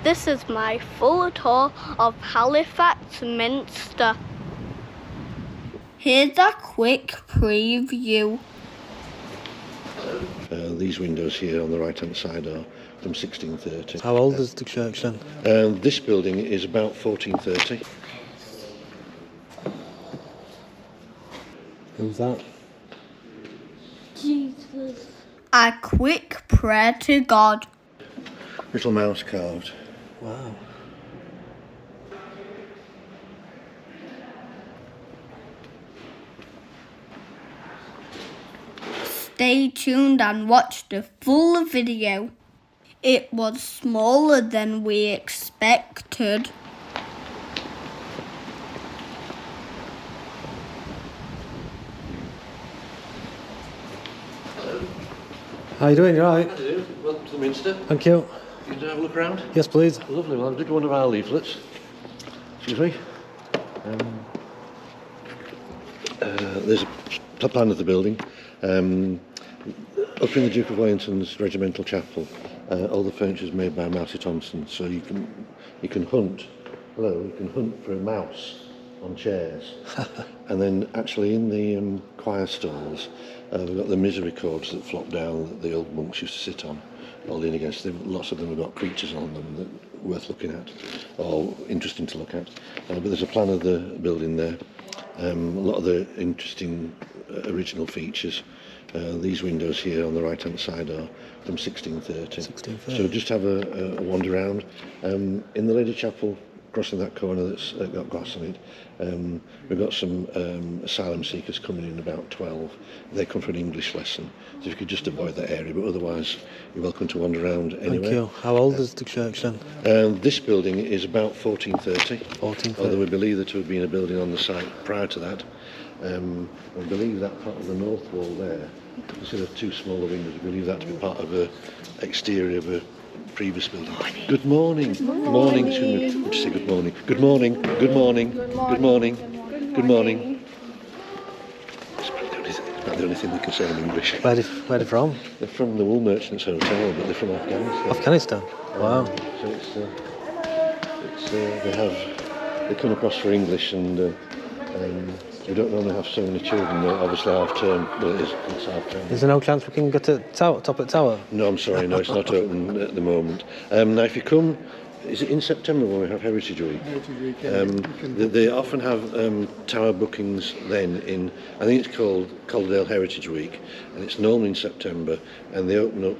This is my full tour of Halifax Minster. Here's a quick preview. These windows here on the right hand side are from 1630. How old is the church then? This building is about 1430. Who's that? Jesus. A quick prayer to God. Little mouse carved. Wow. Stay tuned and watch the full video. It was smaller than we expected. How you doing? You alright? How do you do? Welcome to the Minster. Thank you. You can have a look around? Yes, please. Lovely. Well, I've got one of our leaflets. Excuse me. There's a plan of the building. Up in the Duke of Wellington's regimental chapel, all the furniture is made by Mousy Thompson, so you can hunt. Hello, you can hunt for a mouse on chairs. And then actually in the choir stalls, we've got the misery cords that flop down that the old monks used to sit on, or lean against. Lots of them have got creatures on them that are worth looking at, or interesting to look at. But there's a plan of the building there. A lot of the interesting original features. These windows here on the right hand side are from 1630. So just have a wander around. In the Lady Chapel, crossing that corner that's got glass on it, we've got some asylum seekers coming in about 12. They come for an English lesson, so if you could just avoid that area, but otherwise you're welcome to wander around anyway. Thank you. How old is the church then? This building is about 1430. 1430. Although we believe there to have been a building on the site prior to that. We believe that part of the north wall there, instead of two smaller windows, we believe that to be part of the exterior of a previous building. Good morning. Good morning. Excuse me. Would you say good morning? Good morning. Good morning. Good morning. Good morning. It's about the only thing they can say in English. Where they from? They're from the Wool Merchants Hotel, but they're from Afghanistan. Afghanistan. Wow. So they come across for English, and we don't normally have so many children. They're obviously half term, but it's half term. Is there no chance we can get to top of the tower? No, I'm sorry, no, it's not open at the moment. Now, if you come, is it in September when we have Heritage Week? Heritage Week, yeah. They often have tower bookings then in, I think it's called Calderdale Heritage Week, and it's normally in September, and they open up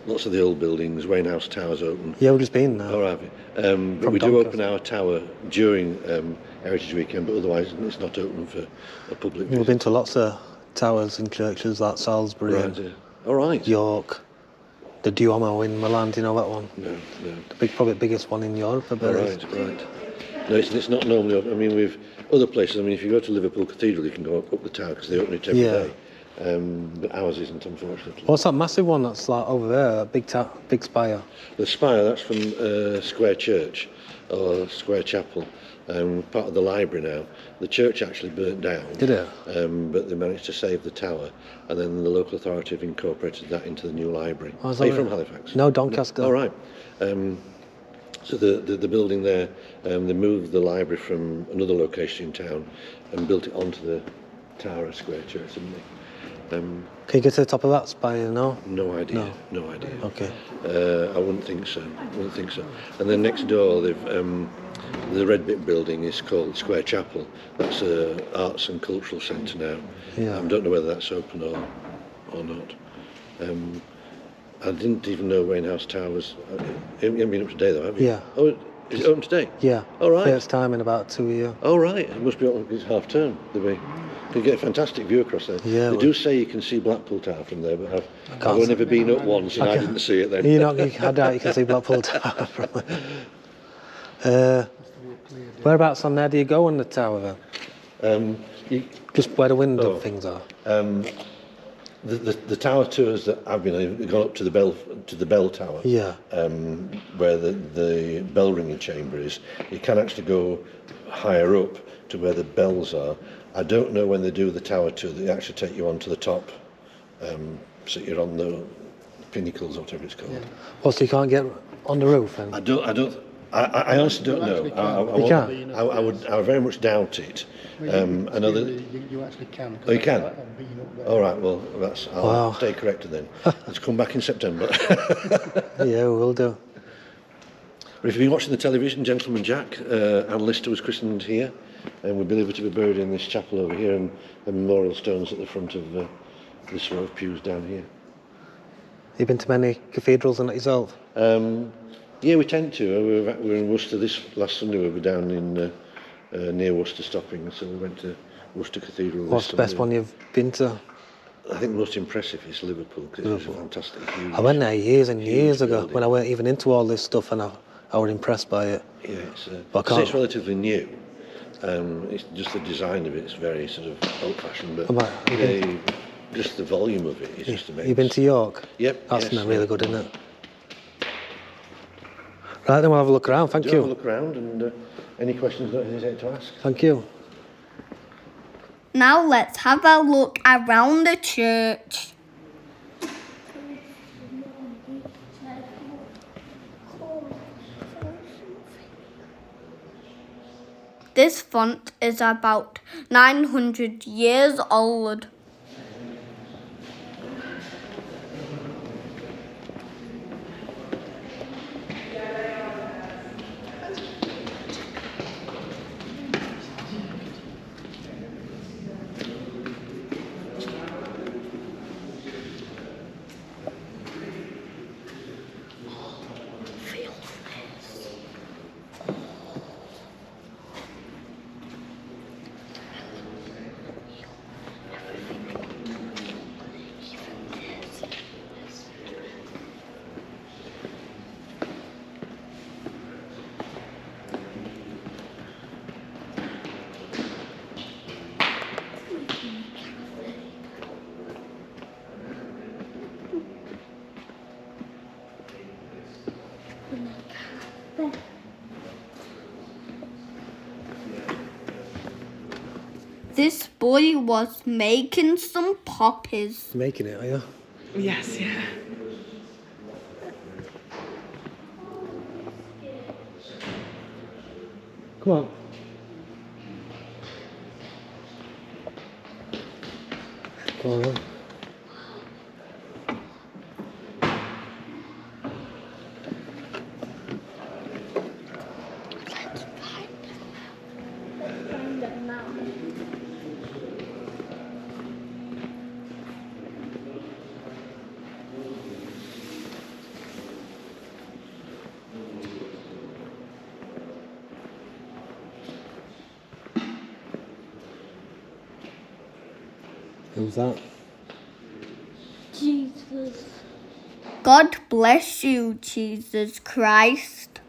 lots of the old buildings. Wayne House Tower's open. Yeah, we've just been there. Oh, have you? But we do open our tower during Heritage Weekend, but otherwise it's not open for a public visit. We've been to lots of towers and churches like Salisbury, Right, yeah. All right. York, the Duomo in Milan. Do you know that one? No. Probably the biggest one in Europe. I bet. Right. No, it's not normally open. I mean, we've other places. I mean, if you go to Liverpool Cathedral, you can go up the tower because they open it every day. But ours isn't, unfortunately. What's that massive one that's like over there? That big spire. The spire, that's from Square Church or Square Chapel. Part of the library now. The church actually burnt down. Did it? But they managed to save the tower, and then the local authority have incorporated that into the new library. Oh, Are you from Halifax? No, Doncaster. All right. So the building there, they moved the library from another location in town and built it onto the tower of Square Church, didn't they? Can you get to the top of that spire? No. No idea. No idea. Okay. I wouldn't think so. And then next door, the red bit building is called Square Chapel. That's a arts and cultural centre now. Yeah. I don't know whether that's open or not. I didn't even know Wayne House Tower was. You haven't been up today though, have you? Yeah. Oh, is it open today? Yeah. All right. First time in about 2 years. Oh right. It must be open because it's half term. You get a fantastic view across there. Yeah, they do say you can see Blackpool Tower from there, but I've only ever been up once and I didn't see it then. I doubt you can see Blackpool Tower from there. Whereabouts on there do you go on the tower then? Just where the window things are. The tower tours that I've been on, have gone up to the bell tower. Yeah. Where the bell ringing chamber is. You can actually go higher up to where the bells are. I don't know when they do the tower tour, they actually take you onto the top, so you're on the pinnacles or whatever it's called. Well, so you can't get on the roof? And I honestly don't know. You can? I very much doubt it. Another. You actually can. Oh, you can? I've been up there. All right. Well, I'll Wow. stay corrected then. Let's come back in September. Yeah, we will do. If you've been watching the television, Gentleman Jack, Anne Lister was christened here, and we're believed to be buried in this chapel over here, and the memorial stones at the front of this row of pews down here. You been to many cathedrals and that yourself? Yeah, we tend to. We were in Worcester this last Sunday. We were down in near Worcester stopping, so we went to Worcester Cathedral. What's the best one you've been to? I think the most impressive is Liverpool, because it's a fantastic huge. I went there years and years ago building. when I weren't even into all this stuff, and I was impressed by it. Yeah, But I can't- it's relatively new. It's just the design of it is very sort of old-fashioned, but just the volume of it is just amazing. You've been to York? Yep. That's yes, really good, isn't it? Right, then we'll have a look around. Thank Do have a you. look around, and any questions, don't hesitate to ask. Thank you. Now let's have a look around the church. This font is about 900 years old. This boy was making some poppies. Making it, are you? Yes, yeah. Come on. Come on, then. Who's that? Jesus. God bless you, Jesus Christ.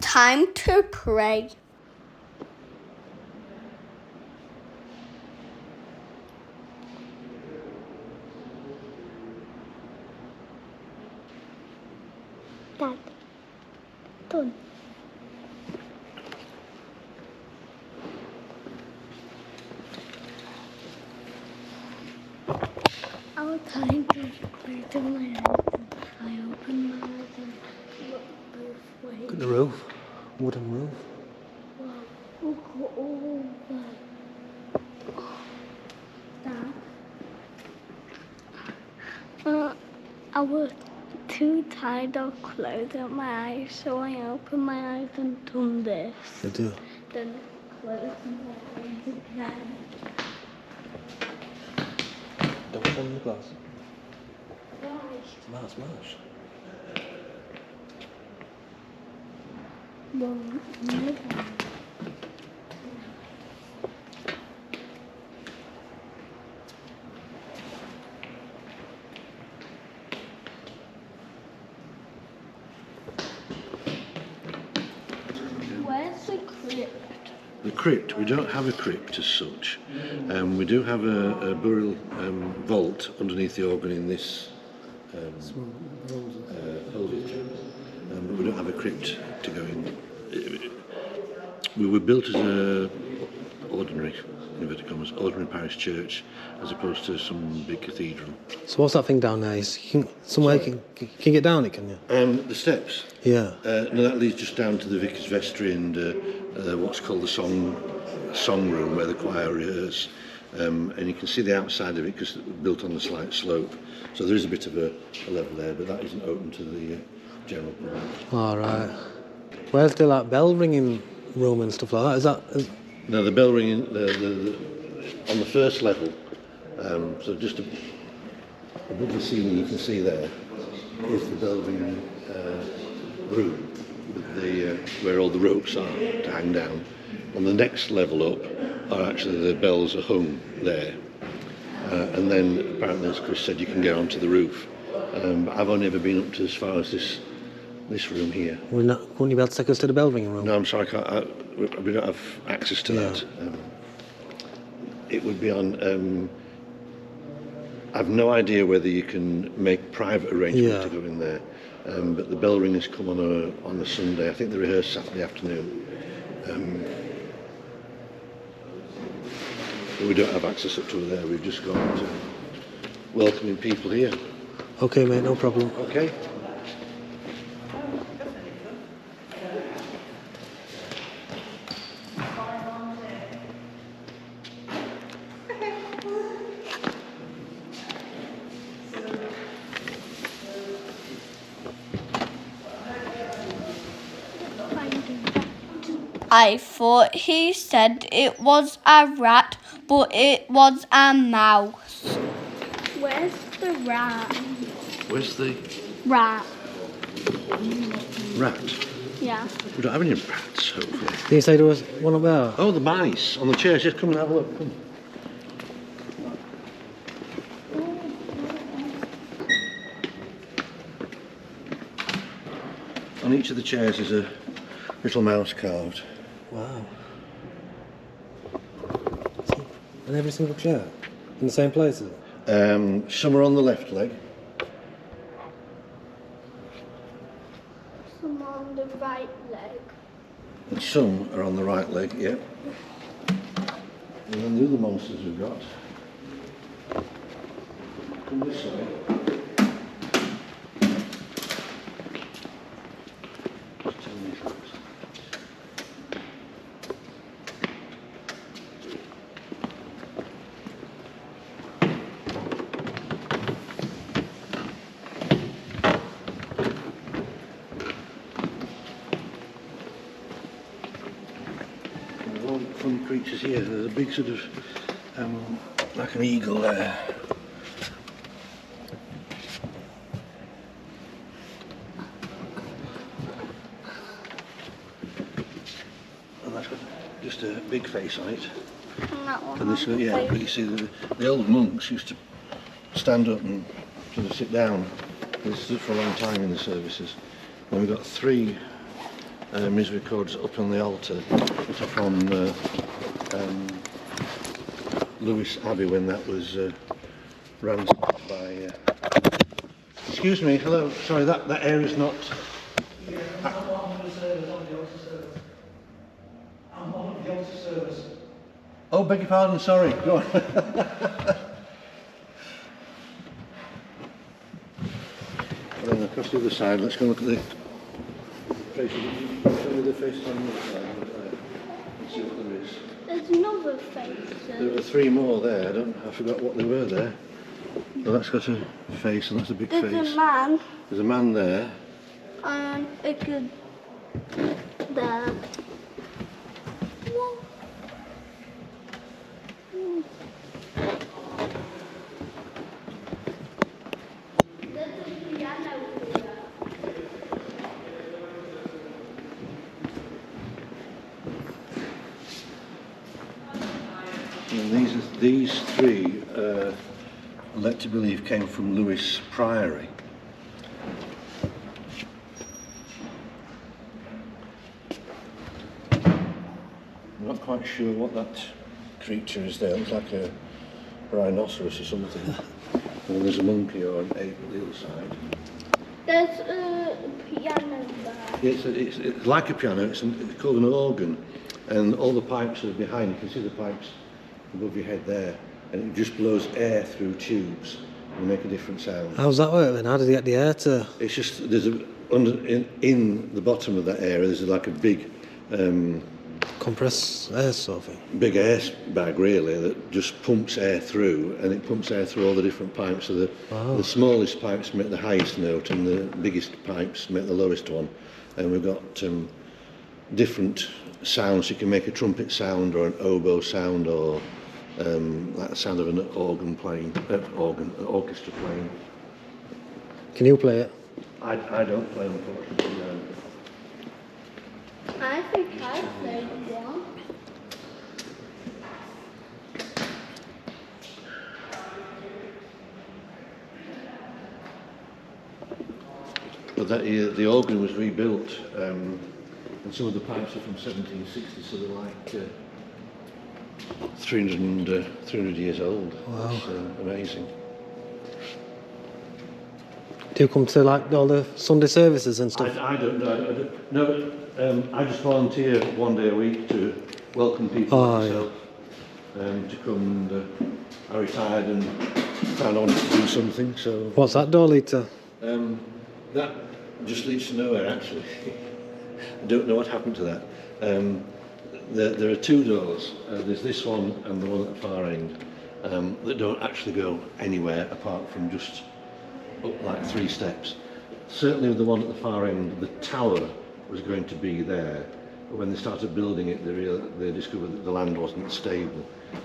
Time to pray. Dad, done. I was trying to open my eyes. I opened my eyes and looked both ways. Look at the roof. Wooden roof. Wow, look at all that. Dad? I was too tired of closing my eyes, so I opened my eyes and done this. You do. Then closed my eyes again. Don't open the glass. Why? Smash. Well, never. crypt. We don't have a crypt as such. We do have a burial vault underneath the organ in this holy chapel, but we don't have a crypt to go in. We were built as a ordinary, in inverted commas, ordinary parish church, as opposed to some big cathedral. So what's that thing down there? Somewhere you can get down it, can you? The steps. Yeah. No, that leads just down to the vicar's vestry and what's called the song room, where the choir rehearse. And you can see the outside of it because it's built on the slight slope. So there is a bit of a level there, but that isn't open to the general public. All right. Where's the like bell ringing room and stuff like that? No, the bell ringing on the first level. So just above the ceiling, you can see there is the bell ringing room with where all the ropes are to hang down. On the next level up are actually the bells are hung there. And then apparently, as Chris said, you can get onto the roof. But I've only ever been up to as far as this room here. Wouldn't you be able to take us to the bell ringing room? No, I'm sorry, we don't have access to that. It would be on. I've no idea whether you can make private arrangements to go in there. But the bell ringers come on a Sunday. I think they rehearse Saturday afternoon. But we don't have access up to there. We've just gone to welcoming people here. Okay, mate, no problem. Okay. I thought he said it was a rat, but it was a mouse. Where's the rat? Where's the Rat. rat? Yeah. We don't have any rats, hopefully. Did you say there was one up there? Oh, the mice on the chairs. Just come and have a look. Come. On each of the chairs is a little mouse carved. Wow. And every single chair? In the same places? Some are on the left leg. Some on the right leg. And some are on the right leg, yeah. And then the other monsters we've got come this way. Just tell me if it's- all the fun creatures here. There's a big sort of, like an eagle there. And that's got just a big face on it. And that one. And this, yeah, but you see the old monks used to stand up and sort of sit down. They stood for a long time in the services. And we've got 3 misericords up on the altar, which are from Lewis Abbey when that was ransacked by. Excuse me, hello. Sorry, that area's not. Oh, beg your pardon. Sorry. Go on. And then across the other side, let's go look at the faces. Show me the faces on the other side. Let's see what there is. There's another face. There were 3 more there. I forgot what they were there. Well, that's got a face, and that's a big face. There's a man. There's a man there. And a good there. And these 3 are led to believe came from Lewis Priory. I'm not quite sure what that creature is there. It looks like a rhinoceros or something. And there's a monkey or an ape on the other side. There's a piano there. It's like a piano. It's called an organ, and all the pipes are behind. You can see the pipes above your head there, and it just blows air through tubes and make a different sound. How's that work then? How did he get the air to... It's just in the bottom of that area. There's like a big compress air sort of thing? big air bag really that just pumps air through, and it pumps air through all the different pipes. So the smallest pipes make the highest note, and the biggest pipes make the lowest one. And we've got different sounds. You can make a trumpet sound or an oboe sound, or like the sound of an organ playing, an orchestra playing. Can you play it? I don't play, unfortunately. No. I think I played one. But the organ was rebuilt, and some of the pipes are from 1760, so they're like 300 years old. Wow. That's amazing. Do you come to like all the Sunday services and stuff? I don't know. I just volunteer one day a week to welcome people like myself to come. And I retired and found I wanted to do something. So What's that door lead to? that just leads to nowhere, actually. I don't know what happened to that. There are two doors. There's this one and the one at the far end that don't actually go anywhere apart from just up like 3 steps. Certainly with the one at the far end, the tower was going to be there. But when they started building it, they discovered that the land wasn't stable.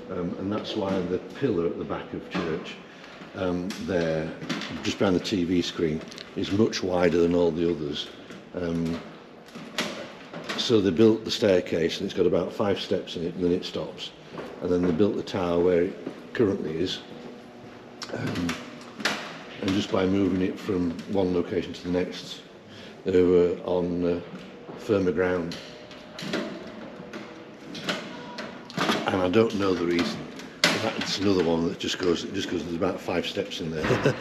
And that's why the pillar at the back of church there, just behind the TV screen, is much wider than all the others. So they built the staircase, and it's got about 5 steps in it, and then it stops. And then they built the tower where it currently is. And just by moving it from one location to the next, they were on firmer ground. And I don't know the reason. That's another one that just goes. There's about 5 steps in there. That's it.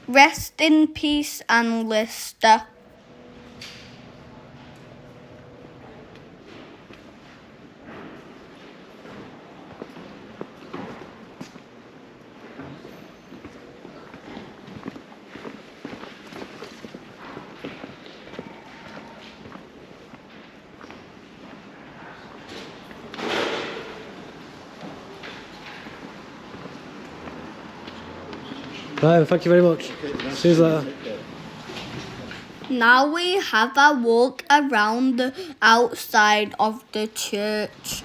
Rest in peace, Ann Lister. Right, thank you very much. See you later. Now we have a walk around the outside of the church.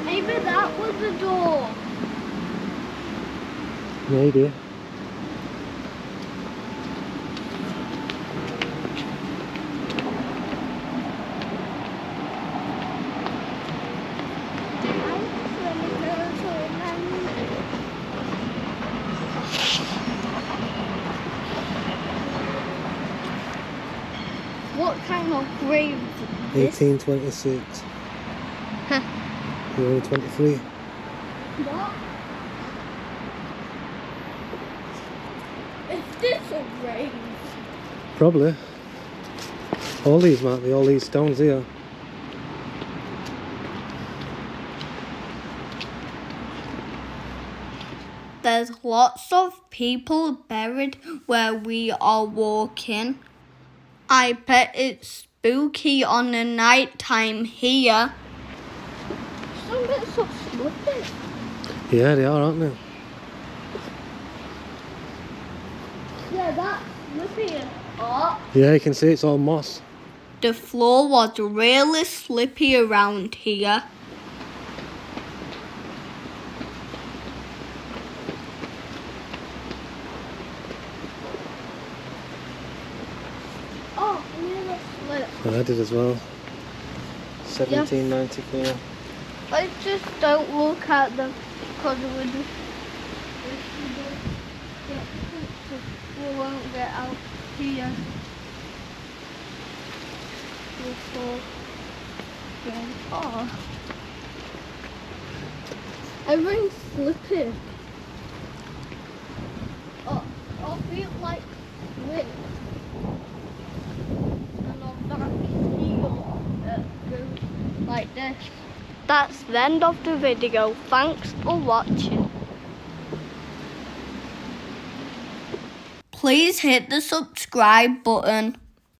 Maybe that was the door. Maybe. What kind of grave is this? 1826. You're only 23. What? Is this a grave? Probably. All these might be, all these stones here. There's lots of people buried where we are walking. I bet it's spooky on the night time here. Some bits of smoothie. Yeah, they are, aren't they? Yeah, that's slippy. Oh. Yeah, you can see it's all moss. The floor was really slippy around here. Oh, I nearly slipped. I did as well. 1794. I just don't look at them because we won't get out here before getting far. Everything's slippy. Oh, I feel like slip. And on back here it goes like this. That's the end of the video. Thanks for watching. Please hit the subscribe button.